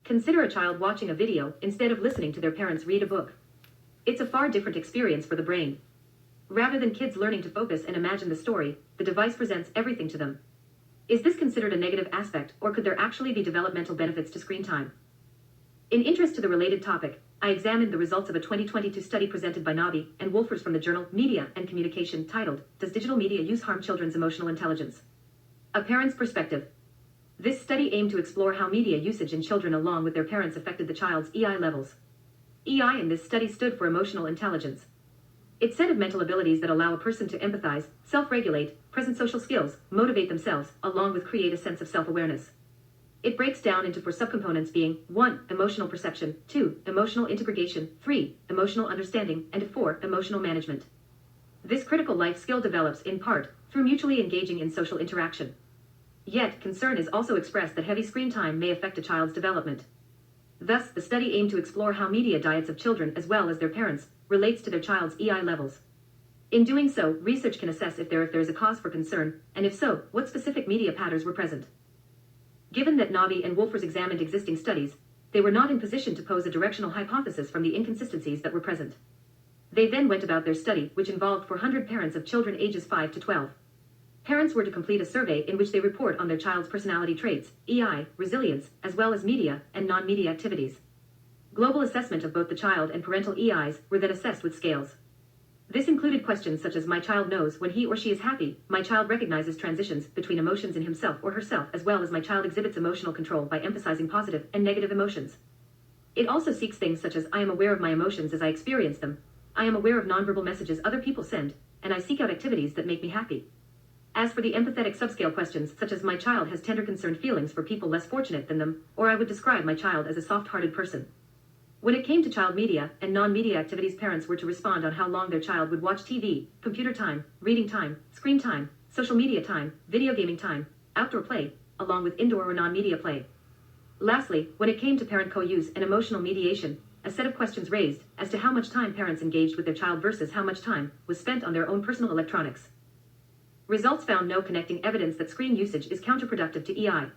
Consider a child watching a video instead of listening to their parents read a book. It's a far different experience for the brain. Rather than kids learning to focus and imagine the story, the device presents everything to them. Is this considered a negative aspect, or could there actually be developmental benefits to screen time? In interest to the related topic, I examined the results of a 2022 study presented by Nabi and Wolfers from the journal Media and Communication titled, Does Digital Media Use Harm Children's Emotional Intelligence? A Parent's Perspective. This study aimed to explore how media usage in children along with their parents affected the child's EI levels. EI in this study stood for emotional intelligence. It's said of mental abilities that allow a person to empathize, self-regulate, present social skills, motivate themselves, along with create a sense of self-awareness. It breaks down into 4 subcomponents being 1. Emotional perception, 2. Emotional integration, 3. Emotional understanding, and 4. Emotional management. This critical life skill develops in part through mutually engaging in social interaction. Yet, concern is also expressed that heavy screen time may affect a child's development. Thus, the study aimed to explore how media diets of children as well as their parents relates to their child's EI levels. In doing so, research can assess if there is a cause for concern, and if so, what specific media patterns were present. Given that Nabi and Wolfers examined existing studies, they were not in position to pose a directional hypothesis from the inconsistencies that were present. They then went about their study, which involved 400 parents of children ages 5 to 12. Parents were to complete a survey in which they report on their child's personality traits, EI, resilience, as well as media and non-media activities. Global assessment of both the child and parental EIs were then assessed with scales. This included questions such as my child knows when he or she is happy, my child recognizes transitions between emotions in himself or herself, as well as my child exhibits emotional control by emphasizing positive and negative emotions. It also seeks things such as I am aware of my emotions as I experience them, I am aware of nonverbal messages other people send, and I seek out activities that make me happy. As for the empathetic subscale questions such as my child has tender concerned feelings for people less fortunate than them, or I would describe my child as a soft-hearted person. When it came to child media and non-media activities, parents were to respond on how long their child would watch TV, computer time, reading time, screen time, social media time, video gaming time, outdoor play, along with indoor or non-media play. Lastly, when it came to parent co-use and emotional mediation, a set of questions raised as to how much time parents engaged with their child versus how much time was spent on their own personal electronics. Results found no connecting evidence that screen usage is counterproductive to EI.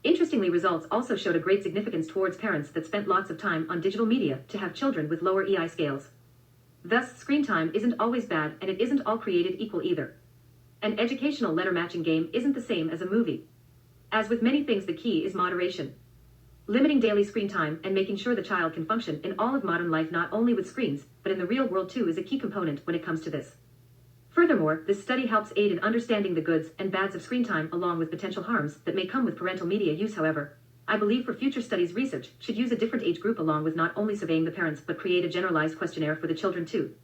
Interestingly, results also showed a great significance towards parents that spent lots of time on digital media to have children with lower EI scales. Thus, screen time isn't always bad, and it isn't all created equal either. An educational letter matching game isn't the same as a movie. As with many things, the key is moderation. Limiting daily screen time and making sure the child can function in all of modern life, not only with screens, but in the real world too, is a key component when it comes to this. Furthermore, this study helps aid in understanding the goods and bads of screen time along with potential harms that may come with parental media use. However, I believe for future studies, research should use a different age group along with not only surveying the parents but create a generalized questionnaire for the children too.